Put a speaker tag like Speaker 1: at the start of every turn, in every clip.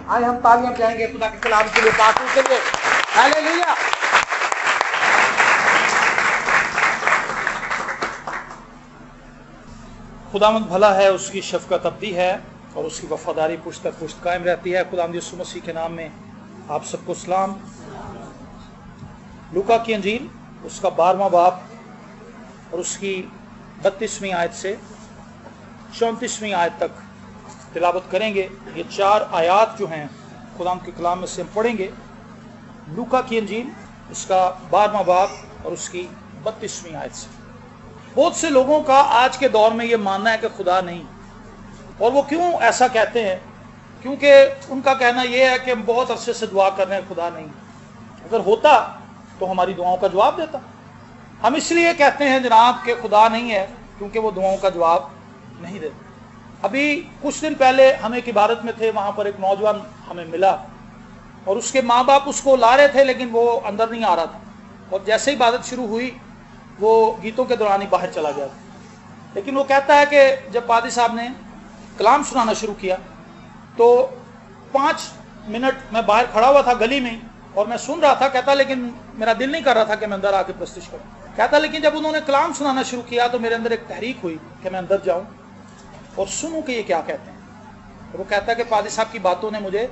Speaker 1: آئے ہم تالیاں بجائیں گے خدا کے کلام کے لیے، پاک کے لیے۔ ہاللیلویا۔ خداوند بھلا ہے، اس کی شفقت ابدی ہے اور اس کی وفاداری پشت در پشت قائم رہتی ہے۔ خداوند یسوع مسیح کے نام میں آپ سب کو سلام۔ لوکا کی انجیل اس کا 12واں باب اور اس کی 32ویں آیت سے 34ویں آیت تک تلاوت کریں گے۔ یہ 4 آیات جو ہیں خداوند کے کلام میں سے ہم پڑھیں گے۔ لوکا کی انجیل اس کا 12واں باب اور اس کی 32ویں آیت سے۔ بہت سے لوگوں کا آج کے دور میں یہ ماننا ہے کہ خدا نہیں، اور وہ کیوں ایسا کہتے ہیں؟ کیونکہ ان کا کہنا یہ ہے کہ ہم بہت عرصے سے دعا کر رہے ہیں، خدا نہیں۔ اگر ہوتا تو ہماری دعاؤں کا جواب دیتا۔ ہم اس لیے کہتے ہیں جناب کہ خدا نہیں ہے کیونکہ وہ دعاؤں کا جواب نہیں دیتا۔ ابھی کچھ دن پہلے ہم ایک عبادت میں تھے، وہاں پر ایک نوجوان ہمیں ملا اور اس کے ماں باپ اس کو لا رہے تھے لیکن وہ اندر نہیں آ رہا تھا، اور جیسے ہی عبادت شروع ہوئی وہ گیتوں کے دوران ہی باہر چلا گیا تھا۔ لیکن وہ کہتا ہے کہ جب پادری صاحب نے کلام سنانا شروع کیا تو 5 منٹ میں باہر کھڑا ہوا تھا گلی میں اور میں سن رہا تھا، کہتا لیکن میرا دل نہیں کر رہا تھا کہ میں اندر آ کے پرستش کروں۔ کہتا لیکن جب انہوں نے کلام سنانا شروع کیا تو میرے اندر ایک تحریک ہوئی کہ میں اندر جاؤں اور سنوں کہ یہ کیا کہتے ہیں۔ اور وہ کہتا ہے کہ پادری صاحب کی باتوں نے مجھے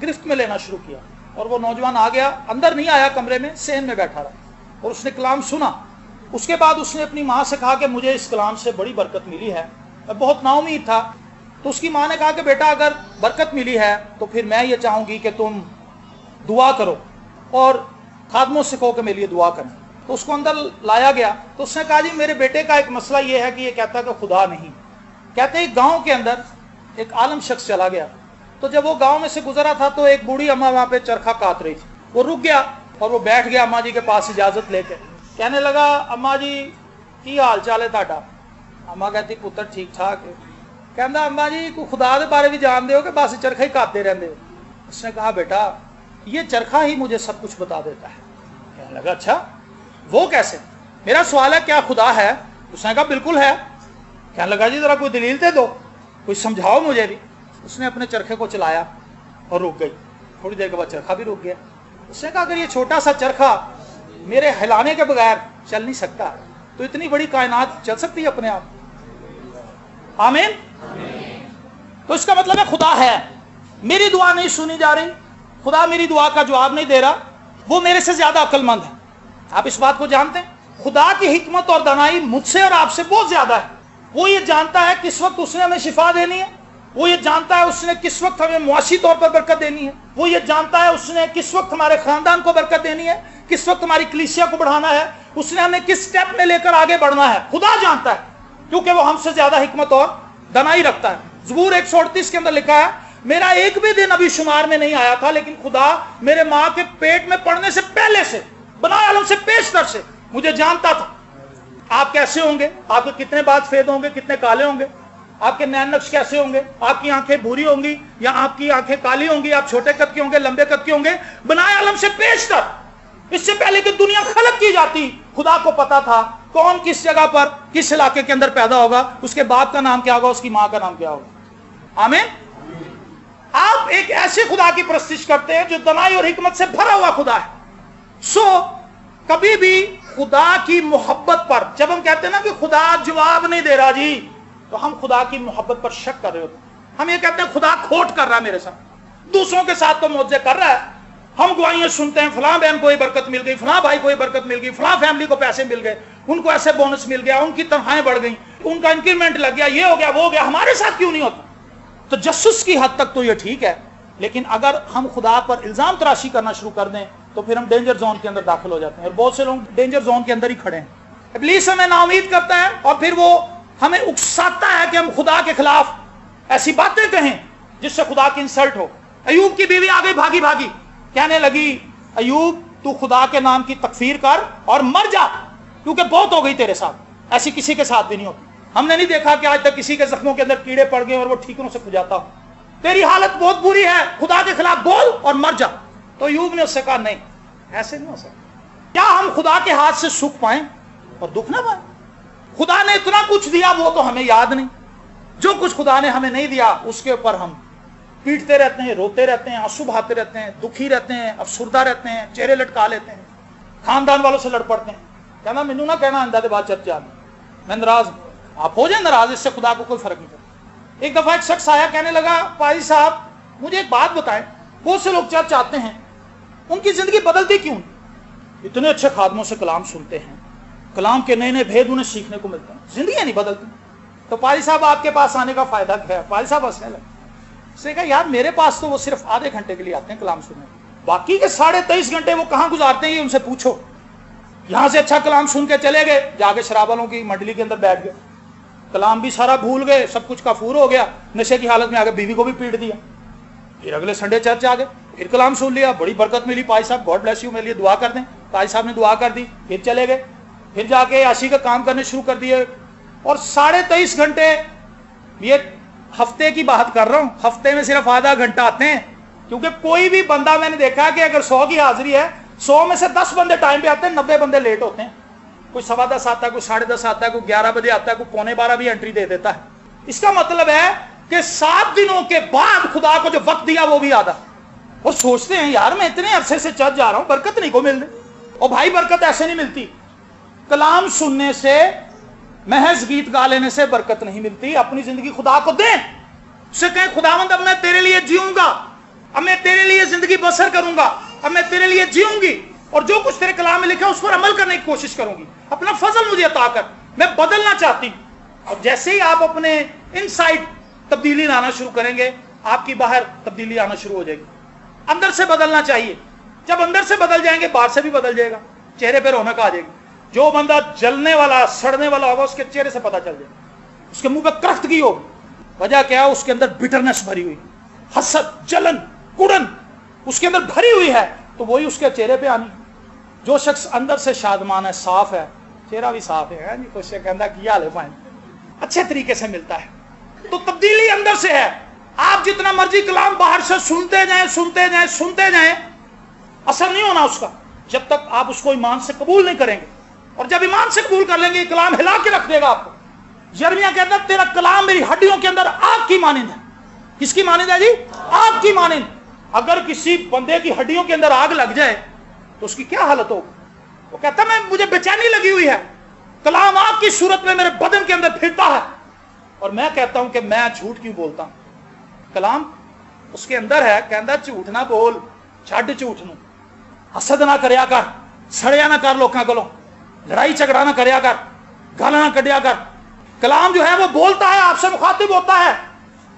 Speaker 1: گرفت میں لینا شروع کیا، اور وہ نوجوان آ گیا، اندر نہیں آیا، کمرے میں صحن میں بیٹھا رہا اور اس نے کلام سنا۔ اس کے بعد اس نے اپنی ماں سے کہا کہ مجھے اس کلام سے بڑی برکت ملی ہے، میں بہت نا امید تھا۔ تو اس کی ماں نے کہا کہ بیٹا اگر برکت ملی ہے تو پھر میں یہ چاہوں گی کہ تم دعا کرو اور خادموں سے کہو کہ میرے لیے دعا کریں۔ تو اس کو اندر لایا گیا تو اس نے کہا جی میرے بیٹے کا ایک مسئلہ یہ ہے کہ یہ کہتا ہے کہ خدا نہیں۔ کہتے ایک گاؤں کے اندر ایک عالم شخص چلا گیا، تو جب وہ گاؤں میں سے گزرا تھا تو ایک بوڑھی اماں وہاں پہ چرخہ کاٹ رہی تھی۔ وہ رک گیا اور وہ بیٹھ گیا اماں جی کے پاس اجازت لے کے، کہنے لگا اماں جی کی حال چال ہے تہاڈا؟ اماں کہتی پتر ٹھیک ٹھاک ہے۔ کہندا اماں جی کوئی خدا دے بارے بھی جان دے ہو کہ بس چرخہ ہی کاٹتے رہندے ہو؟ اس نے کہا بیٹا یہ چرخہ ہی مجھے سب کچھ بتا دیتا ہے۔ کہنے لگا اچھا وہ کیسے؟ میرا سوال ہے کیا خدا ہے؟ اس نے کہا بالکل ہے۔ کہنے لگا جی ذرا کوئی دلیل دے دو، کوئی سمجھاؤ مجھے بھی۔ اس نے اپنے چرخے کو چلایا اور رک گئی، تھوڑی دیر کے بعد چرخہ بھی رک گیا۔ اس نے کہا اگر یہ چھوٹا سا چرخہ میرے ہلانے کے بغیر چل نہیں سکتا تو اتنی بڑی کائنات چل سکتی ہے اپنے آپ؟ آمین۔ تو اس کا مطلب ہے خدا ہے، میری دعا نہیں سنی جا رہی، خدا میری دعا کا جواب نہیں دے رہا، وہ میرے سے زیادہ عقل مند ہے۔ آپ اس بات کو جانتے ہیں؟ خدا کی حکمت اور دانائی مجھ سے اور آپ سے بہت زیادہ ہے۔ وہ یہ جانتا ہے کس وقت اس نے ہمیں شفا دینی ہے، وہ یہ جانتا ہے اس نے کس وقت ہمیں معاشی طور پر برکت دینی ہے، وہ یہ جانتا ہے اس نے کس وقت ہمارے خاندان کو برکت دینی ہے، کس وقت ہماری کلیسیا کو بڑھانا ہے، اس نے ہمیں کس سٹیپ میں لے کر آگے بڑھنا ہے۔ خدا جانتا ہے کیونکہ وہ ہم سے زیادہ حکمت اور دانائی رکھتا ہے۔ زبور 138 کے اندر لکھا ہے میرا ایک بھی دن ابھی شمار میں نہیں آیا تھا لیکن خدا میرے ماں کے پیٹ میں پڑنے سے پہلے سے، بنائے عالم سے پیشتر سے مجھے جانتا تھا۔ آپ کیسے ہوں گے، آپ کے کتنے بال سفید ہوں گے، کتنے کالے ہوں گے، آپ کے نین نقش کیسے ہوں گے، آپ کی آنکھیں بھوری ہوں گی یا آپ کی آنکھیں کالی ہوں گی، آپ چھوٹے قد کے ہوں گے، لمبے قد کے ہوں گے، بنائے عالم سے پیشتر، اس سے پہلے کہ دنیا خلق کی جاتی خدا کو پتا تھا کون کس جگہ پر کس علاقے کے اندر پیدا ہوگا، اس کے باپ کا نام کیا ہوگا، اس کی ماں کا نام کیا ہوگا۔ آمین۔ آپ ایک ایسے خدا کی پرستش کرتے ہیں جو دانائی اور حکمت سے بھرا ہوا خدا ہے۔ کبھی بھی خدا کی محبت پر جب ہم کہتے ہیں نا کہ خدا جواب نہیں دے رہا جی، تو ہم خدا کی محبت پر شک کر رہے ہوتے ہیں۔ ہم یہ کہتے ہیں خدا کھوٹ کر رہا ہے میرے ساتھ، دوسروں کے ساتھ تو معجزے کر رہا ہے، ہم گواہیاں سنتے ہیں فلاں بہن کو یہ برکت مل گئی، فلاں بھائی کو یہ برکت مل گئی، فلاں فیملی کو پیسے مل گئے، ان کو ایسے بونس مل گیا، ان کی تنخواہیں بڑھ گئیں، ان کا انکریمنٹ لگ گیا، یہ ہو گیا وہ ہو گیا، ہمارے ساتھ کیوں نہیں ہوتا؟ تو تجسس کی حد تک تو یہ ٹھیک ہے، لیکن اگر ہم خدا پر الزام تراشی کرنا شروع کر دیں تو پھر ہم ڈینجر زون کے اندر داخل ہو جاتے ہیں، اور بہت سے لوگ ڈینجر زون کے اندر ہی کھڑے ہیں۔ ابلیس ہمیں نا امید کرتا ہے اور پھر وہ ہمیں اکساتا ہے کہ ہم خدا کے خلاف ایسی باتیں کہیں جس سے خدا کی انسلٹ ہو۔ ایوب کی بیوی آ گئی بھاگی بھاگی، کہنے لگی ایوب تو خدا کے نام کی تکفیر کر اور مر جا کیونکہ بہت ہو گئی تیرے ساتھ، ایسی کسی کے ساتھ بھی نہیں ہوتی۔ ہم نے نہیں دیکھا کہ آج تک کسی کے زخموں کے اندر کیڑے پڑ گئے اور وہ ٹھیکروں سے کھجاتا ہو۔ تیری حالت بہت بری ہے، خدا کے خلاف بول اور مر جا۔ تو ایوب نے اس سے کہا نہیں، ایسے نہیں ہو سکتا۔ کیا ہم خدا کے ہاتھ سے سکھ پائیں اور دکھ نہ پائیں؟ خدا نے اتنا کچھ دیا وہ تو ہمیں یاد نہیں، جو کچھ خدا نے ہمیں نہیں دیا اس کے اوپر ہم پیٹتے رہتے ہیں, روتے رہتے ہیں, آنسو بہاتے رہتے ہیں, دکھی رہتے ہیں, افسردہ رہتے ہیں, چہرے لٹکا لیتے ہیں, خاندان والوں سے لڑ پڑتے ہیں. کہنا مینوں نہ کہنا آئندہ کے بعد چرچ آنا, میں ناراض ہوں. آپ ہو جائیں ناراض, اس سے خدا کو کوئی فرق نہیں پڑتا. ایک دفعہ ایک شخص آیا, کہنے لگا پادری صاحب مجھے ایک بات بتائیں, بہت سے لوگ چرچ آتے ہیں, ان کی زندگی بدلتی کیوں نہیں؟ اتنے اچھے خادموں سے کلام سنتے ہیں, کلام کے نئے نئے بھید انہیں سیکھنے کو ملتے ہیں, زندگیاں نہیں بدلتی. تو پادری صاحب آپ کے پاس آنے کا فائدہ کیا ہے؟ پادری صاحب ہنسنے لگے. اس نے کہا یار میرے پاس تو وہ صرف آدھے گھنٹے کے لیے آتے ہیں کلام سننے, باقی کے 23.5 گھنٹے وہ کہاں گزارتے ہیں یہ ان سے پوچھو. یہاں سے اچھا کلام سن کے چلے گئے, جا کے شراب والوں کی منڈلی کے اندر بیٹھ گئے, کلام بھی سارا بھول گئے, سب کچھ کافور ہو گیا, نشے کی حالت میں آ کے بیوی کو بھی پیٹ دیا. پھر اگلے سنڈے چرچ آ گئے, پھر کلام سن لیا, بڑی برکت ملی, پادری صاحب گاڈ بلیس یو میرے لیے دعا کر دیں. پادری صاحب نے دعا کر دی, پھر چلے گئے, پھر جا کے عاشی کا کام کرنے شروع کر دیے. اور 23.5 گھنٹے, یہ ہفتے کی بات کر رہا ہوں, ہفتے میں صرف آدھا گھنٹہ آتے ہیں. کیونکہ کوئی بھی بندہ میں نے دیکھا کہ اگر 100 کی حاضری ہے, 100 میں سے 10 بندے ٹائم پہ آتے ہیں, 90 بندے لیٹ ہوتے ہیں. کوئی 10:15 آتا ہے, کوئی 10:30 آتا ہے, کوئی 11 بجے آتا ہے, کوئی 11:45 بھی انٹری دے دیتا ہے. اس کا مطلب ہے کہ 7 دنوں کے بعد خدا کو جو وقت دیا وہ بھی آدھا. اور سوچتے ہیں یار میں اتنے عرصے سے چرچ جا رہا ہوں, برکت نہیں کو مل رہی. اور بھائی برکت ایسے نہیں ملتی, کلام سننے سے, محض گیت گا لینے سے برکت نہیں ملتی. اپنی زندگی خدا کو دیں, اس سے کہیں خداوند اب میں تیرے لیے جیوں گا, اب میں تیرے لیے زندگی بسر کروں گا, اب میں تیرے لیے جیوں گی, اور جو کچھ تیرے کلام میں لکھا ہے اس پر عمل کرنے کی کوشش کروں گی. اپنا فضل مجھے عطا کر, میں بدلنا چاہتی ہوں. اور جیسے ہی آپ اپنے ان سائڈ تبدیلی لانا شروع کریں گے, آپ کی باہر تبدیلی آنا شروع ہو جائے گی. اندر سے بدلنا چاہیے. جب اندر سے بدل جائیں گے, باہر سے بھی بدل جائے گا, چہرے پہ رونق آ جائے گی. جو بندہ جلنے والا, سڑنے والا ہوگا, اس کے چہرے سے پتہ چل جائے گا, اس کے منہ پہ کرخت کی ہوگی. وجہ کیا ہے؟ اس کے اندر بٹرنس بھری ہوئی, حسد, جلن, کڑن اس کے اندر بھری ہوئی ہے, تو وہی اس کے چہرے پہ آنی. جو شخص اندر سے شادمان ہے, صاف ہے, چہرہ بھی صاف ہے, جی کچھ کہنا کیا لے پائیں, اچھے طریقے سے ملتا ہے. تو تبدیلی اندر سے ہے. آپ جتنا مرضی کلام باہر سے سنتے جائیں, سنتے جائیں, سنتے جائیں, اثر نہیں ہونا اس کا جب تک آپ اس کو ایمان سے قبول نہیں کریں گے. اور جب ایمان سے قبول کر لیں گے, کلام ہلا کے رکھ دے گا آپ کو. یرمیہ کہتا ہے تیرا کلام میری ہڈیوں کے اندر آگ کی مانند ہے. کس کی مانند ہے جی؟ آگ کی مانند. اگر کسی بندے کی ہڈیوں کے اندر آگ لگ جائے تو اس کی کیا حالت ہوگی؟ وہ کہتا ہے مجھے بے چینی لگی ہوئی ہے, کلام آگ کی صورت میں میرے بدن کے اندر پھرتا ہے, اور میں کہتا ہوں کہ میں جھوٹ کیوں بولتا ہوں. کلام اس کے اندر ہے, کہتا جھوٹ نہ بول, چھڈ جھوٹ نو, حسد نہ کریا کر, سڑیا نہ کر لوکاں کولوں, لڑائی جھگڑا نہ کریا کر, گالاں نہ کڈیا کر. کلام جو ہے وہ بولتا ہے, آپ سے مخاطب ہوتا ہے.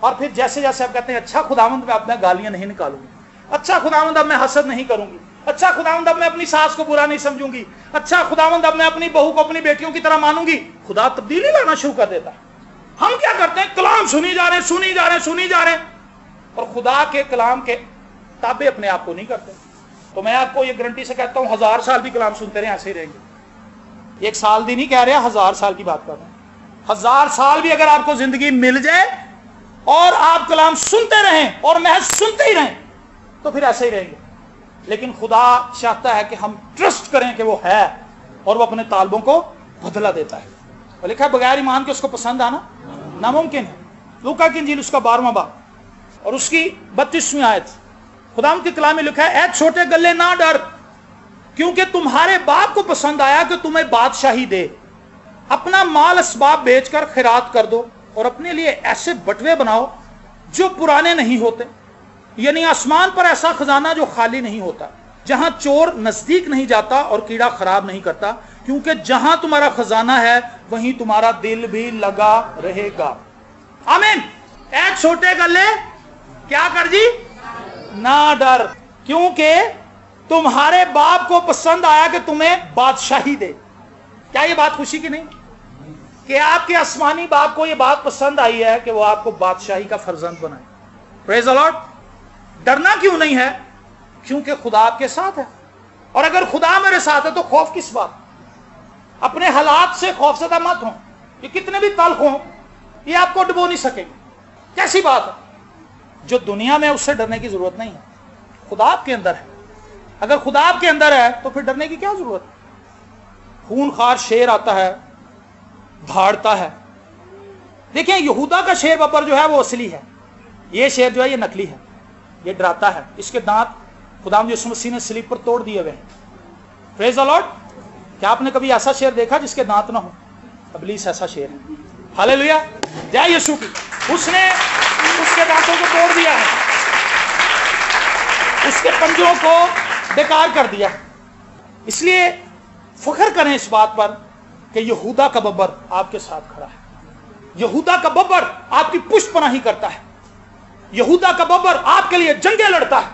Speaker 1: اور پھر جیسے جیسے آپ کہتے ہیں اچھا خداوند میں اب میں گالیاں نہیں نکالوں گی, اچھا خداوند اب میں حسد نہیں کروں گی, اچھا خداوند اب میں اپنی ساس کو برا نہیں سمجھوں گی, اچھا خداوند اب میں اپنی بہو کو اپنی بیٹیوں کی طرح مانوں گی, خدا تبدیلی لانا شروع کر دیتا ہے. ہم کیا کرتے ہیں؟ کلام سنی جا رہے ہیں, سنی جا رہے ہیں, سنی جا رہے ہیں, اور خدا کے کلام کے تابع اپنے آپ کو نہیں کرتے. تو میں آپ کو یہ گارنٹی سے کہتا ہوں 1000 سال بھی کلام سنتے رہے ایسے ہی رہیں گے. 1 سال بھی نہیں کہہ رہے, 1000 سال کی بات کر رہے ہیں. 1000 سال بھی اگر آپ کو زندگی مل جائے اور آپ کلام سنتے رہیں اور محض سنتے ہی رہیں تو پھر ایسے ہی رہیں گے. لیکن خدا چاہتا ہے کہ ہم ٹرسٹ کریں کہ وہ ہے, اور وہ اپنے طالبوں کو بدلا دیتا ہے. اور لکھا ہے بغیر ایمان کے اس کو پسند آنا ناممکن ہے. لوکا کی انجیل اس کا 12واں باب اور اس کی 32ویں آیت, خداوند کے کلام میں لکھا ہے اے چھوٹے گلے نہ ڈر, کیونکہ تمہارے باپ کو پسند آیا کہ تمہیں بادشاہی دے. اپنا مال اسباب بیچ کر خیرات کر دو, اور اپنے لیے ایسے بٹوے بناؤ جو پرانے نہیں ہوتے, یعنی آسمان پر ایسا خزانہ جو خالی نہیں ہوتا, جہاں چور نزدیک نہیں جاتا اور کیڑا خراب نہیں کرتا, کیونکہ جہاں تمہارا خزانہ ہے وہیں تمہارا دل بھی لگا رہے گا. آمین. اے چھوٹے گلے کیا کر جی؟ نہ ڈر, کیونکہ تمہارے باپ کو پسند آیا کہ تمہیں بادشاہی دے. کیا یہ بات خوشی کی نہیں کہ آپ کے آسمانی باپ کو یہ بات پسند آئی ہے کہ وہ آپ کو بادشاہی کا فرزند بنائے؟ پریز دی لارڈ. ڈرنا کیوں نہیں ہے؟ کیونکہ خدا آپ کے ساتھ ہے, اور اگر خدا میرے ساتھ ہے تو خوف کس بات؟ اپنے حالات سے خوف زدہ مت ہوں, یہ کتنے بھی تلخ ہوں یہ آپ کو ڈبو نہیں سکے گی. کیسی بات ہے؟ جو دنیا میں اس سے ڈرنے کی ضرورت نہیں ہے, خدا آپ کے اندر ہے. اگر خدا آپ کے اندر ہے تو پھر ڈرنے کی کیا ضرورت ہے؟ خون خار شیر آتا ہے, دھاڑتا ہے. دیکھیں یہودا کا شیر بپر جو ہے وہ اصلی ہے, یہ شیر جو ہے یہ نکلی ہے، یہ ڈراتا ہے، اس کے دانت خداوند یسوع مسیح نے صلیب پر توڑ دیے ہوئے ہیں۔ پریز دی لارڈ۔ کیا آپ نے کبھی ایسا شیر دیکھا جس کے دانت نہ ہو؟ ابلیس ایسا شیر ہے۔ ہاللیلویا، جے یسوع کی، اس نے اس کے دانتوں کو توڑ دیا ہے، اس کے پنجوں کو بیکار کر دیا ہے۔ اس لیے فخر کریں اس بات پر کہ یہودا کا ببر آپ کے ساتھ کھڑا ہے، یہودا کا ببر آپ کی پشت پناہی کرتا ہے، یہودا کا ببر آپ کے لیے جنگیں لڑتا ہے،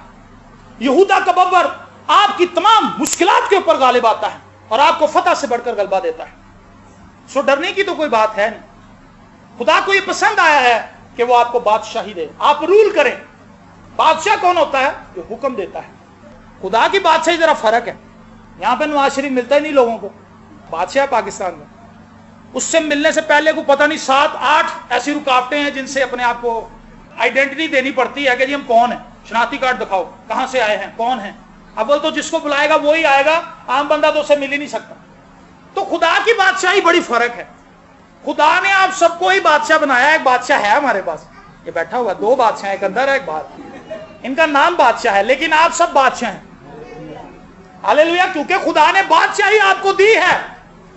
Speaker 1: یہودا کا ببر آپ کی تمام مشکلات کے اوپر غالب آتا ہے اور آپ کو فتح سے بڑھ کر غلبہ دیتا ہے۔ سو ڈرنے کی تو کوئی بات ہے نہیں۔ خدا کو یہ پسند آیا ہے کہ وہ آپ کو بادشاہی دے، آپ رول کریں۔ بادشاہ کون ہوتا ہے؟ جو حکم دیتا ہے۔ خدا کی بادشاہی ذرا فرق ہے، یہاں پہ نواز شریف ملتا ہی نہیں لوگوں کو، بادشاہ پاکستان میں، اس سے ملنے سے پہلے کو پتہ نہیں 7-8 ایسی رکاوٹیں ہیں جن سے اپنے آپ کو آئیڈینٹی دینی پڑتی ہے کہ جی ہم کون ہیں، شناختی کارڈ دکھاؤ، کہاں سے آئے ہیں، کون ہیں۔ اول تو جس کو بلائے گا وہی آئے گا، عام بندہ تو اسے مل ہی نہیں سکتا۔ تو خدا کی بادشاہی بڑی فرق ہے۔ خدا نے آپ سب کو ہی بادشاہ بنایا، ایک بادشاہ ہے ہمارے پاس، یہ بیٹھا ہوا، 2 بادشاہ ایک اندر ہے ایک باہر، ان کا نام بادشاہ ہے، لیکن آپ سب بادشاہ ہیں۔ ہاللیلویا، کیونکہ خدا نے بادشاہی آپ کو دی ہے،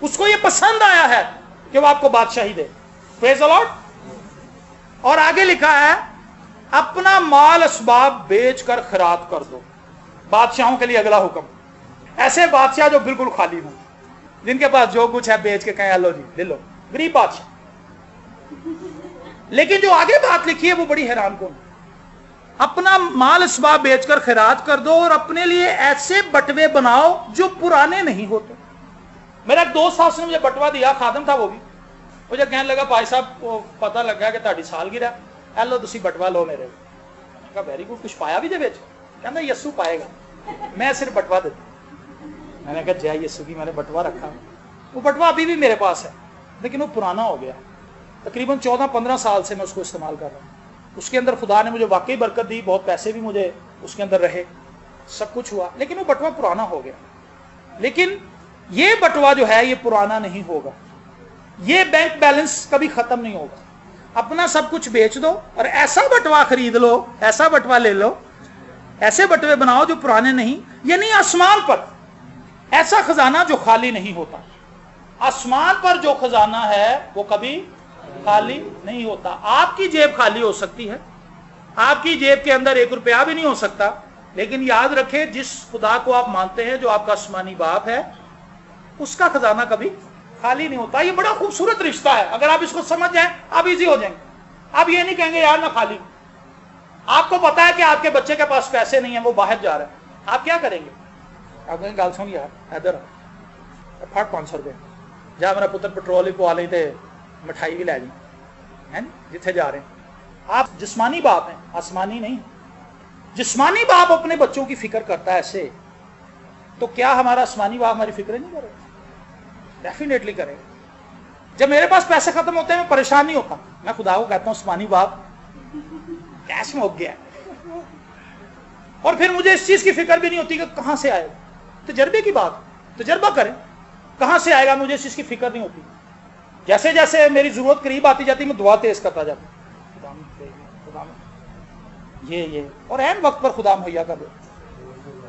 Speaker 1: اس کو یہ پسند آیا ہے کہ وہ آپ کو بادشاہی دے۔ پریز دی لارڈ۔ اور آگے لکھا ہے اپنا مال اسباب بیچ کر خیرات کر دو۔ بادشاہوں کے لیے اگلا حکم، ایسے بادشاہ جو بالکل خالی ہوں، جن کے پاس جو کچھ ہے بیچ کے کہیں لو جی لے لو، غریب بادشاہ۔ لیکن جو آگے بات لکھی ہے وہ بڑی حیران کن، اپنا مال اسباب بیچ کر خیرات کر دو اور اپنے لیے ایسے بٹوے بناؤ جو پرانے نہیں ہوتے۔ میرا ایک دوست تھا، اس نے مجھے بٹوا دیا، خادم تھا وہ بھی، مجھے کہنے لگا بھائی صاحب وہ پتہ لگا کہ تہاڈی سالگرہ ہے، لو تسی بٹوا لو میرے۔ میں کہا ویری گڈ، کچھ پایا بھی جے وچ؟ کہندا یسو پائے گا، میں صرف بٹوا دیتا۔ میں نے کہا جے یسو کی، میں نے بٹوا رکھا، وہ بٹوا ابھی بھی میرے پاس ہے لیکن وہ پرانا ہو گیا، تقریباً 14-15 سال سے میں اس کو استعمال کر رہا ہوں۔ اس کے اندر خدا نے مجھے واقعی برکت دی، بہت پیسے بھی مجھے اس کے اندر رہے، سب کچھ ہوا، لیکن وہ بٹوا پرانا ہو گیا۔ لیکن یہ بٹوا جو ہے یہ پرانا نہیں ہوگا، یہ بینک بیلنس کبھی ختم نہیں ہوگا۔ اپنا سب کچھ بیچ دو اور ایسا بٹوا خرید لو، ایسا بٹوا لے لو، ایسے بٹوے بناؤ جو پرانے نہیں، یعنی آسمان پر ایسا خزانہ جو خالی نہیں ہوتا۔ آسمان پر جو خزانہ ہے وہ کبھی خالی نہیں ہوتا۔ آپ کی جیب خالی ہو سکتی ہے، آپ کی جیب کے اندر 1 روپیہ بھی نہیں ہو سکتا، لیکن یاد رکھیں جس خدا کو آپ مانتے ہیں، جو آپ کا آسمانی باپ ہے، اس کا خزانہ کبھی خالی نہیں ہوتا۔ یہ بڑا خوبصورت رشتہ ہے، اگر آپ اس کو سمجھ جائیں آپ ایزی ہو جائیں گے۔ آپ یہ نہیں کہیں گے یار میں خالی ہوں۔ آپ کو پتا ہے کہ آپ کے بچے کے پاس پیسے نہیں ہیں، وہ باہر جا رہا ہے، آپ کیا کریں گے؟ آپ کہیں گال سن یار ادھر پھٹ 500 روپے جا میرا پتر پٹرول بھی پوا لیں تے مٹھائی بھی لے جائیں جتھے جا رہے ہیں۔ آپ جسمانی باپ ہیں، آسمانی نہیں۔ جسمانی باپ اپنے بچوں کی فکر کرتا ہے ایسے، تو کیا ہمارا آسمانی باپ ہماری فکر نہیں کرے؟ ڈیفینیٹلی کرے گا۔ جب میرے پاس پیسے ختم ہوتے ہیں میں پریشان نہیں ہوتا، میں خدا کو کہتا ہوں آسمانی باپ کیش میں ہو گیا ہے، اور پھر مجھے اس چیز کی فکر بھی نہیں ہوتی کہ کہاں سے آئے گا۔ تجربے کی بات، تجربہ کریں کہاں سے آئے گا، مجھے اس چیز کی فکر نہیں ہوتی۔ جیسے جیسے میری ضرورت قریب آتی جاتی میں دعا تیز کرتا جاتا خدا یہ اور عین وقت پر خدا مہیا کر دے۔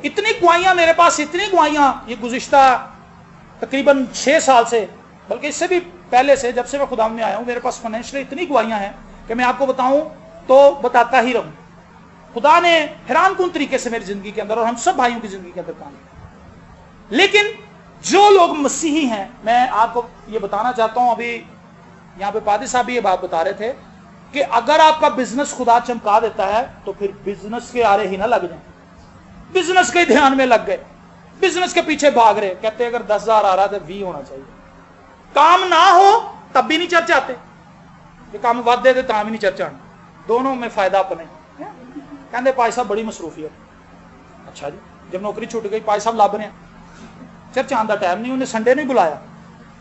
Speaker 1: اتنی گواہیاں میرے پاس، اتنی گواہیاں یہ گزشتہ تقریباً 6 سال سے، بلکہ اس سے بھی پہلے سے، جب سے میں خدا میں آیا ہوں، میرے پاس فائنینشلی اتنی گواہیاں ہیں کہ میں آپ کو بتاؤں تو بتاتا ہی رہوں۔ خدا نے حیران کن طریقے سے میری زندگی کے اندر اور ہم سب بھائیوں کی زندگی کے اندر کام کیا۔ لیکن جو لوگ مسیحی ہیں، میں آپ کو یہ بتانا چاہتا ہوں، ابھی یہاں پہ پادری صاحب بھی یہ بات بتا رہے تھے کہ اگر آپ کا بزنس خدا چمکا دیتا ہے تو پھر بزنس کے آرے ہی نہ لگ جائیں، بزنس کے دھیان میں لگ گئے، بزنس کے پیچھے بھاگ رہے، کہتے ہیں اگر 10,000 آ رہا تو 20 ہونا چاہیے، کام نہ ہو تب بھی نہیں چرچ آتے، یہ کام ود دے دے تاں بھی نہیں چرچ آنا، دونوں میں فائدہ اپنے۔ کہتے پائی صاحب بڑی مصروفیت، اچھا جی جب نوکری چھوٹ گئی پائی صاحب لب رہے ہیں، چرچ آن کا ٹائم نہیں، انہیں سنڈے نہیں بلایا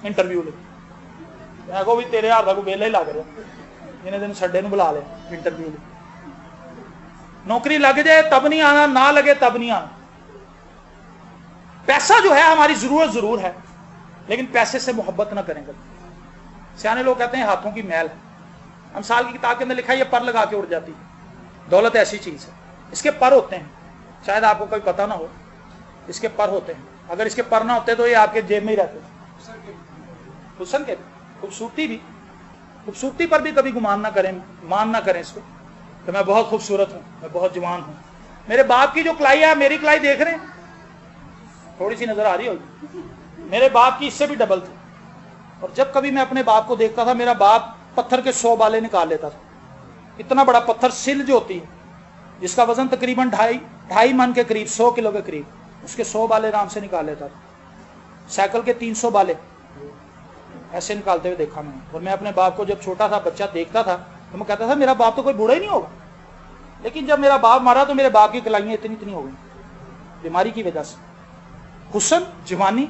Speaker 1: انٹرویو لے، میں کہو بھی تیرے ہاتھ کا کوئی ویلا ہی لگ رہا، جنہیں دن سنڈے نو بلا لے انٹرویو لے، نوکری لگ جائے تب نہیں آنا، نہ لگے تب نہیں آنا۔ پیسہ جو ہے ہماری ضرورت ضرور ہے، لیکن پیسے سے محبت نہ کریں گے۔ سیانے لوگ کہتے ہیں ہاتھوں کی میل ہے، ہم سال کی کتاب کے اندر لکھا ہے یہ پر لگا کے اڑ جاتی، دولت ایسی چیز ہے، اس کے پر ہوتے ہیں، شاید آپ کو کوئی پتہ نہ ہو، اس کے پر ہوتے ہیں، اگر اس کے پر نہ ہوتے تو یہ آپ کے جیب میں ہی رہتے. حسن کے خوبصورتی پر بھی کبھی گمان نہ کریں، مان نہ کریں اس کو کہ میں بہت خوبصورت ہوں، میں بہت جوان ہوں. میرے باپ کی جو کلائی ہے، میری کلائی دیکھ رہے ہیں، تھوڑی سی نظر آ رہی ہوگی، میرے باپ کی اس سے بھی ڈبل تھی. اور جب کبھی میں اپنے باپ کو دیکھتا تھا، میرا باپ پتھر کے 100 بالے نکال لیتا تھا. اتنا بڑا پتھر، سل جو ہوتی ہے جس کا وزن تقریباً 2.5 من کے قریب، 100 کلو کے قریب، اس کے 100 بالے آرام سے نکال لیتا تھا. سائیکل کے 300 بالے ایسے نکالتے ہوئے دیکھا میں نے. اور میں اپنے باپ کو جب چھوٹا تھا، بچہ دیکھتا تھا تو میں کہتا تھا میرا باپ تو کوئی بوڑھا ہی نہیں ہوگا. لیکن جب میرا باپ مارا تو میرے باپ کی کلائیاں اتنی ہو گئی بیماری کی وجہ سے. حسن، جوانی،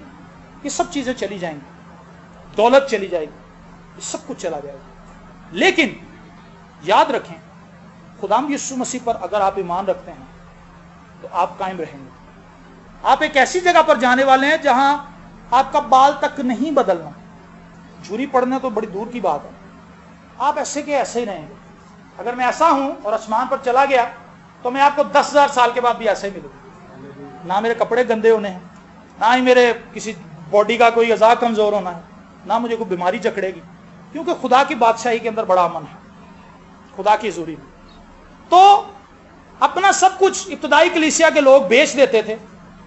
Speaker 1: یہ سب چیزیں چلی جائیں گی، دولت چلی جائے گی، یہ سب کچھ چلا جائے گا. لیکن یاد رکھیں، خداوند یسوع مسیح پر اگر آپ ایمان رکھتے ہیں تو آپ قائم رہیں گے. آپ ایک ایسی جگہ پر جانے والے ہیں جہاں آپ کا بال تک نہیں بدلنا. جھوری پڑنا تو بڑی دور کی بات ہے، آپ ایسے کے ایسے ہی رہیں گے. اگر میں ایسا ہوں اور آسمان پر چلا گیا تو میں آپ کو 10,000 سال کے بعد بھی ایسے ہی ملوں. نہ میرے کپڑے گندے ہونے ہیں، نہ ہی میرے کسی باڈی کا کوئی اعضاء کمزور ہونا ہے، نہ مجھے کوئی بیماری جکڑے گی، کیونکہ خدا کی بادشاہی کے اندر بڑا امن ہے، خدا کی حضوری میں. تو اپنا سب کچھ ابتدائی کلیسیا کے لوگ بیچ دیتے تھے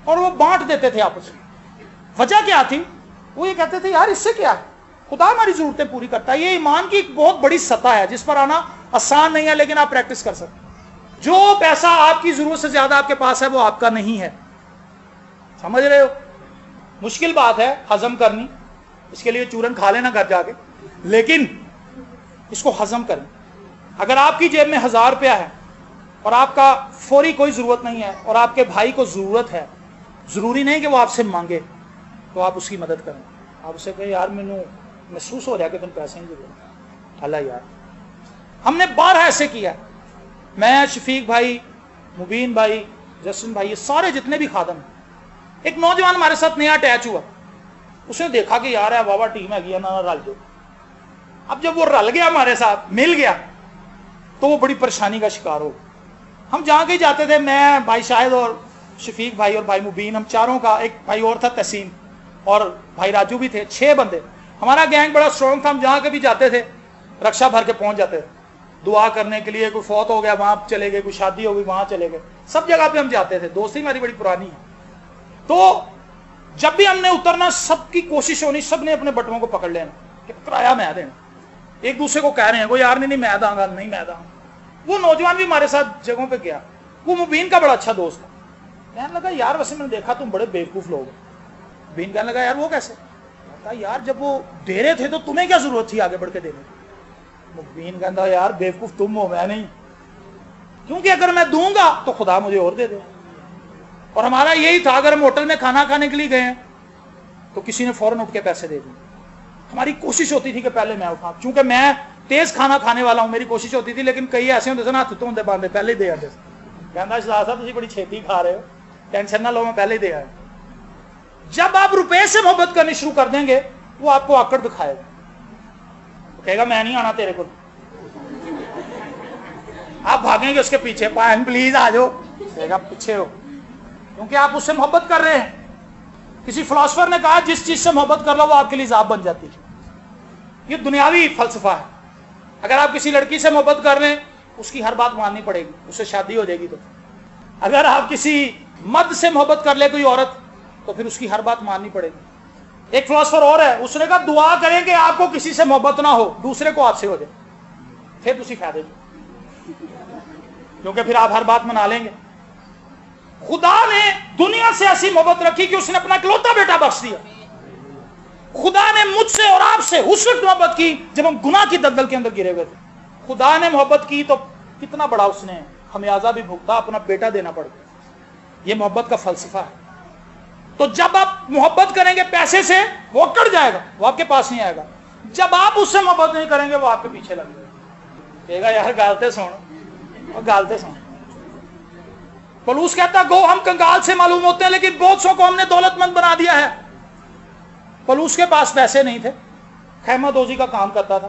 Speaker 1: اور وہ بانٹ دیتے تھے آپس میں. وجہ کیا تھی؟ وہ یہ کہتے تھے یار اس سے کیا ہے، خدا ہماری ضرورتیں پوری کرتا ہے. یہ ایمان کی ایک بہت بڑی سطح ہے جس پر آنا آسان نہیں ہے، لیکن آپ پریکٹس کر سکتے. جو پیسہ آپ کی ضرورت سے زیادہ آپ کے پاس ہے وہ آپ کا نہیں ہے. سمجھ رہے ہو؟ مشکل بات ہے ہضم کرنی، اس کے لیے چورن کھا لینا گھر جا کے، لیکن اس کو ہضم کریں. اگر آپ کی جیب میں 1000 روپیہ ہے اور آپ کا فوری کوئی ضرورت نہیں ہے اور آپ کے بھائی کو ضرورت ہے، ضروری نہیں کہ وہ آپ سے مانگے، تو آپ اس کی مدد کریں. آپ اسے کہیں یار مینوں محسوس ہو رہا ہے کہ تم پیسے نہیں ضرورت. اللہ یار، ہم نے بارہا ایسے کیا. میں، شفیق بھائی، مبین بھائی، جسن بھائی، یہ سارے جتنے بھی خادم ہیں. ایک نوجوان ہمارے ساتھ نیا اٹیچ ہوا، اس نے دیکھا کہ یار ہے واہ ٹیم ہے نا، رل جو. اب جب وہ رل گیا ہمارے ساتھ، مل گیا، تو وہ بڑی پریشانی کا شکار ہو. ہم جہاں کہیں جاتے تھے، میں، بھائی شاہد اور شفیق بھائی اور بھائی مبین، ہم چاروں کا، ایک بھائی اور تھا تحسین، اور بھائی راجو بھی تھے، 6 بندے. ہمارا گینگ بڑا اسٹرانگ تھا. ہم جہاں کبھی جاتے تھے رکشا بھر کے پہنچ جاتے تھے. دعا کرنے کے لیے، کوئی فوت ہو گیا وہاں چلے گئے، کوئی شادی ہو گئی وہاں چلے گئے، سب جگہ پہ ہم جاتے تھے. دوستی ہماری بڑی پرانی ہے. تو جب بھی ہم نے اترنا، سب کی کوشش ہونی، سب نے اپنے بٹووں کو پکڑ لینا کہ کرایہ میں دینا. ایک دوسرے کو کہہ رہے ہیں کوئی یار نہیں میں داں گا، نہیں میں داں گا. وہ نوجوان بھی ہمارے ساتھ جگہوں پہ گیا. وہ مبین کا بڑا اچھا دوست تھا. کہنے لگا یار ویسے میں نے دیکھا تم بڑے بیوقوف لوگ ہو. مبین کہنے لگا یار وہ کیسے؟ کہا یار جب وہ دے رہے تھے تو تمہیں کیا ضرورت تھی آگے بڑھ کے دینے کی؟ مبین کہتا یار بیوقوف تم ہو، میں نہیں، کیونکہ اگر میں دوں گا تو خدا مجھے اور دے دے. اور ہمارا یہی تھا، اگر ہم ہوٹل میں کھانا کھانے کے لیے گئے ہیں تو کسی نے فوراً اٹھ کے پیسے دے دیے. ہماری کوشش ہوتی تھی کہ پہلے میں اٹھاؤں، چونکہ میں تیز کھانا کھانے والا ہوں، میری کوشش ہوتی تھی. لیکن کئی ایسے ہوتے تھے نا، ہاتھ ہوتے باندھے پہلے ہی دے آتے. کہنا شہزاد صاحب تسی بڑی چھیتی کھا رہے ہو، ٹینشن نہ لو، میں پہلے ہی دے آیا. جب آپ روپے سے محبت کرنی شروع کر دیں گے، وہ آپ کو آکڑ دکھائے گا، کہے گا میں نہیں آنا تیرے کو. آپ بھاگیں گے اس کے پیچھے، پائن پلیز آ جاؤ، کہے گا پیچھے ہو، کیونکہ آپ اس سے محبت کر رہے ہیں. کسی فلاسفر نے کہا جس چیز سے محبت کر لو وہ آپ کے لیے عذاب بن جاتی ہے. یہ دنیاوی فلسفہ ہے. اگر آپ کسی لڑکی سے محبت کر رہے ہیں، اس کی ہر بات ماننی پڑے گی، اس سے شادی ہو جائے گی. تو اگر آپ کسی مرد سے محبت کر لے کوئی عورت، تو پھر اس کی ہر بات ماننی پڑے گی. ایک فلاسفر اور ہے، اس نے کہا دعا کریں کہ آپ کو کسی سے محبت نہ ہو، دوسرے کو آپ سے ہو جائے، پھر تسی فائدے جو، کیونکہ پھر آپ ہر بات منا لیں گے. خدا نے دنیا سے ایسی محبت رکھی کہ اس نے اپنا اکلوتا بیٹا بخش دیا. خدا نے مجھ سے اور آپ سے اس وقت محبت کی جب ہم گناہ کی دلدل کے اندر گرے ہوئے تھے. خدا نے محبت کی تو کتنا بڑا اس نے خمیازہ بھی بھگتا، اپنا بیٹا دینا پڑ گیا. یہ محبت کا فلسفہ ہے. تو جب آپ محبت کریں گے پیسے سے، وہ اکڑ جائے گا، وہ آپ کے پاس نہیں آئے گا. جب آپ اس سے محبت نہیں کریں گے، وہ آپ کے پیچھے لگ جائے گا، کہے گا یار گالتے سن، اور گالتے سن. پولوس کہتا گو ہم کنگال سے معلوم ہوتے ہیں، لیکن بہت سو کو ہم نے دولت مند بنا دیا ہے. پولوس کے پاس پیسے نہیں تھے، خیمہ دوزی کا کام کرتا تھا،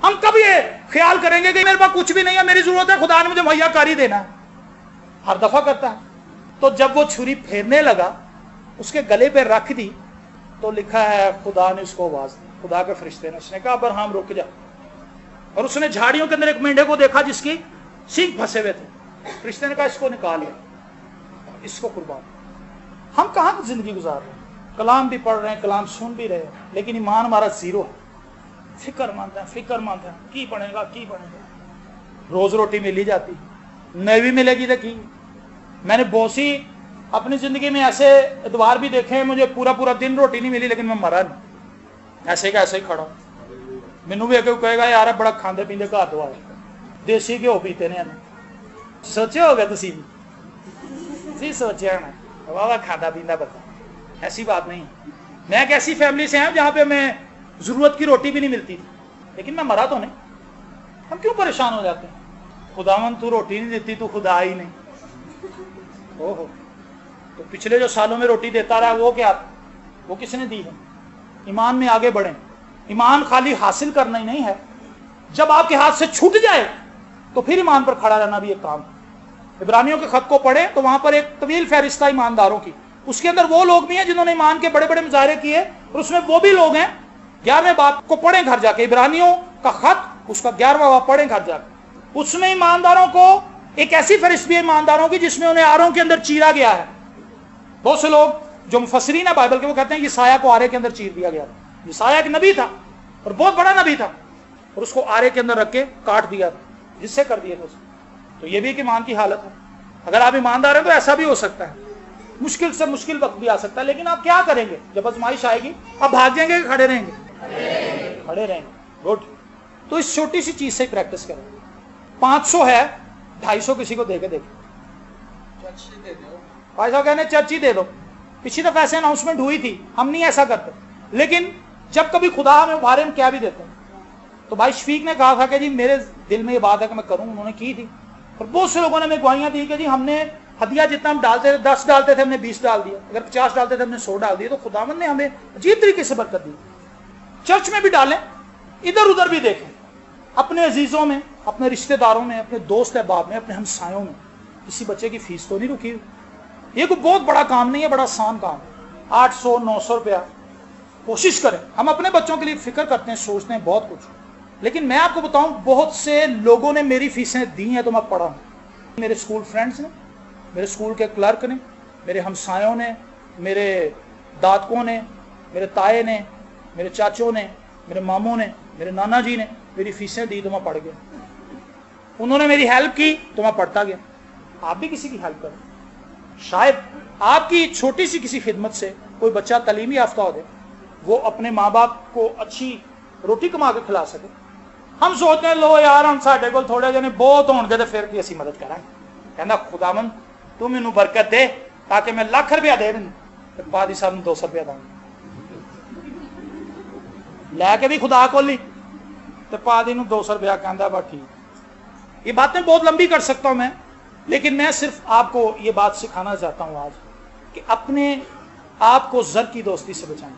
Speaker 1: ہم کب یہ خیال کریں گے کہ میرے پاس کچھ بھی نہیں ہے, میری ضرورت ہے, خدا نے مجھے مہیا کر ہی دینا ہے. ہر دفعہ کرتا ہے. تو جب وہ چھری پھیرنے لگا, اس کے گلے پہ رکھ دی, تو لکھا ہے خدا نے اس کو آواز دی, خدا کے فرشتے نے. اس نے کہا ابراہیم رک جا. اور اس نے جھاڑیوں کے اندر ایک مینڈے کو دیکھا جس کی سینگ پھنسے ہوئے تھے. فرشتے نے کہا اس کو نکال لیا, اس کو قربان. ہم کہاں زندگی گزار رہے ہیں؟ کلام بھی پڑھ رہے ہیں, کلام سن بھی رہے ہیں, لیکن ایمان ہمارا زیرو ہے. فکر مند ہے کی بنے گا. روز روٹی مل ہی جاتی, نہیں بھی ملے گی تو کی. میں نے بہت سی اپنی زندگی میں ایسے ادوار بھی دیکھے ہیں, مجھے پورا دن روٹی نہیں ملی لیکن میں مرا نہیں, ایسے کا ایسے ہی کھڑا ہوں. مینو بھی کہے گا یار بڑا کھاندے پیندے گھر دو آئے, دیسی گھیو پیتے نے. سوچے ہو گیا تھی سوچے ہونا واہ کھادا پیندا بتا. ایسی بات نہیں. میں ایک ایسی فیملی سے ہوں جہاں پہ میں ضرورت کی روٹی بھی نہیں ملتی تھی, لیکن میں مرا تو نہیں. ہم کیوں پریشان ہو جاتے ہیں؟ خداوند تو روٹی نہیں دیتی, تو خدا ہی نہیں. اوہو, تو پچھلے جو سالوں میں روٹی دیتا رہا وہ کیا, وہ کس نے دی ہے؟ ایمان میں آگے بڑھیں. ایمان خالی حاصل کرنا ہی نہیں ہے, جب آپ کے ہاتھ سے چھوٹ جائے تو پھر ایمان پر کھڑا رہنا بھی ایک کام. عبرانیوں کے خط کو پڑھیں تو وہاں پر ایک طویل فہرست ہے ایمانداروں کی. اس کے اندر وہ لوگ بھی ہیں جنہوں نے ایمان کے بڑے بڑے مظاہرے کیے, اور اس میں وہ بھی لوگ ہیں. 11ویں باب کو پڑھیں گھر جا کے, عبرانیوں کا خط اس کا 11واں باب پڑھیں گھر جا کے. اس میں ایمانداروں کو ایک ایسی فہرست بھی ہے ایمانداروں کی جس میں انہیں آروں کے اندر چیرا گیا ہے. بہت سے لوگ جو مفسرین ہیں بائبل کے وہ کہتے ہیں یسایہ کو آرے کے اندر چیر دیا گیا. یسایہ ایک نبی تھا اور بہت بڑا نبی تھا, اور اس کو آرے کے اندر رکھ کے کاٹ دیا تھا, جس سے کر دیا تھا. تو یہ بھی ایک ایمان کی حالت ہے. اگر آپ ایماندار ہیں تو ایسا بھی ہو سکتا ہے, مشکل سے مشکل وقت بھی آ سکتا ہے. لیکن آپ کیا کریں گے جب آزمائش آئے گی؟ آپ بھاگ جائیں گے کہ کھڑے رہیں گے؟ کھڑے رہیں گے. گڈ. تو اس چھوٹی سی چیز سے پریکٹس کریں. 500 ہے, 250 کسی کو دے کے دیکھیں. بھائی صاحب کہنے چرچ ہی دے دو. پچھلی دفعہ ایسے اناؤنسمنٹ ہوئی تھی, ہم نہیں ایسا کرتے, لیکن جب کبھی خدا ہمیں ابھارے ہم کیا بھی دیتے ہیں. تو بھائی شفیق نے کہا تھا کہ جی میرے دل میں یہ بات ہے کہ میں کروں, انہوں نے کی تھی. اور بہت سے لوگوں نے ہمیں گواہیاں دی کہ جی ہم نے ہدیہ جتنا ہم ڈالتے تھے, 10 ڈالتے تھے ہم نے 20 ڈال دیا, اگر 50 ڈالتے تھے ہم نے 100 ڈال دیا. تو خداوند نے ہمیں عجیب طریقے سے برکت دی. چرچ میں بھی ڈالیں, ادھر ادھر بھی دیکھیں, اپنے عزیزوں میں, اپنے رشتہ داروں میں, اپنے دوست احباب میں, اپنے ہمسایوں میں. کسی بچے کی فیس تو نہیں رکی ہوئی. یہ کوئی بہت بڑا کام نہیں ہے, بڑا آسان کام ہے. 800-900 روپیہ کوشش کریں. ہم اپنے بچوں کے لیے فکر کرتے ہیں, سوچتے ہیں بہت کچھ, لیکن میں آپ کو بتاؤں بہت سے لوگوں نے میری فیسیں دی ہیں تو میں پڑھا ہوں. میرے اسکول فرینڈس نے, میرے اسکول کے کلرک نے, میرے ہمسایوں نے, میرے دادکوں نے, میرے تائے نے, میرے چاچوں نے, میرے ماموں نے, میرے نانا جی نے میری فیسیں دی تو میں پڑھ گیا. انہوں نے میری ہیلپ کی تو میں پڑھتا گیا. آپ بھی کسی کی ہیلپ کریں. شاید آپ کی چھوٹی سی کسی خدمت سے کوئی بچہ تعلیمی یافتہ ہو جائے, وہ اپنے ماں باپ کو اچھی روٹی کما کے کھلا سکے. ہم سوچتے ہیں لو یار ہم ساڈے کول تھوڑے جنے بہت ہون گے تو پھر کی اسی مدد کریں. کہنا خداوند تو مینوں برکت دے تاکہ میں لاکھ روپیہ دے دوں, بعد ہی صاحب 200 روپیہ دوں لے کے بھی خدا کو لی تو پادی 200 روپیہ کہندا با ٹھیک. یہ باتیں بہت لمبی کر سکتا ہوں میں, لیکن میں صرف آپ کو یہ بات سکھانا چاہتا ہوں آج کہ اپنے آپ کو زر کی دوستی سے بچائیں.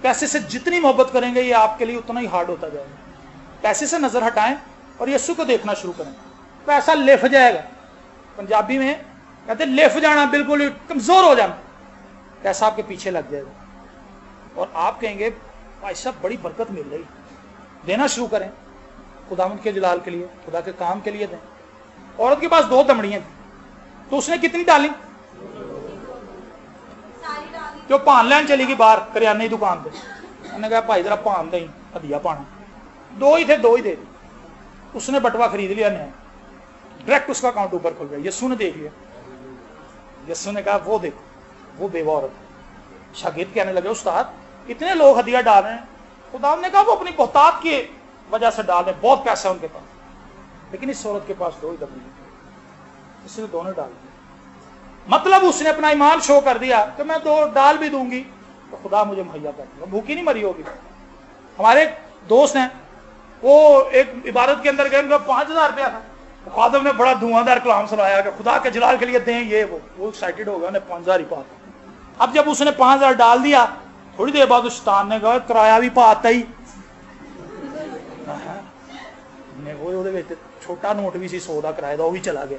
Speaker 1: پیسے سے جتنی محبت کریں گے یہ آپ کے لیے اتنا ہی ہارڈ ہوتا جائے گا. پیسے سے نظر ہٹائیں اور یسوع کو دیکھنا شروع کریں. پیسہ لف جائے گا, پنجابی میں کہتے لف جانا, بالکل کمزور ہو جانا. پیسہ آپ کے پیچھے لگ جائے گا اور آپ کہیں گے بھائی صاحب بڑی برکت مل رہی. دینا شروع کریں, خداوند کے جلال کے لیے, خدا کے کام کے لیے دیں. عورت کے پاس 2 دمڑیاں تھیں تو اس نے کتنی ڈالی؟ جو پان لین چلی گئی باہر کریانے کی دکان پہ, انہوں نے کہا بھائی ذرا پان دیں ہدیہ پانا. 2 ہی تھے, 2 ہی دے دی. اس نے بٹوا خرید لیا, نیا ڈائریکٹ اس کا اکاؤنٹ اوپر کھل گیا. یسوع نے دیکھ لیا, یسوع نے کہا وہ دیکھو وہ بیوہ عورت. شاگرد کہنے لگے استاد اتنے لوگ ہدیہ ڈال رہے ہیں. خدا نے کہا وہ اپنی بہتات کی وجہ سے ڈال رہے ہیں, بہت پیسہ ہے ان کے پاس, لیکن اس عورت کے پاس 2 ہی دمڑی, اس نے دونوں ڈال دی. مطلب اس نے اپنا ایمان شو کر دیا کہ میں 2 ڈال بھی دوں گی تو خدا مجھے مہیا کر دے گا, بھوکی نہیں مری ہوگی. ہمارے ایک دوست ہیں, وہ ایک عبادت کے اندر گئے, ان کا 5000 روپیہ تھا. خادم نے بڑا دھواں دار کلام سنایا کہ خدا کے جلال کے لیے دیں یہ وہ ایکسائٹیڈ ہو گیا, انہیں 5000 ہی پاتا. اب جب اس نے 5000 ڈال دیا, تھوڑی دیر بعد شیطان نے کہا کرایہ بھی پاتا ہی. ਉਹਦੇ ਵਿੱਚ ਛੋਟਾ ਨੋਟ ਵੀ ਸੀ 100 ਦਾ ਕਿਰਾਏ ਦਾ, ਉਹ ਵੀ ਚਲਾ ਗਿਆ।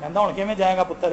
Speaker 1: ਕਹਿੰਦਾ ਹੁਣ ਕਿਵੇਂ ਜਾਏਗਾ ਪੁੱਤਰ,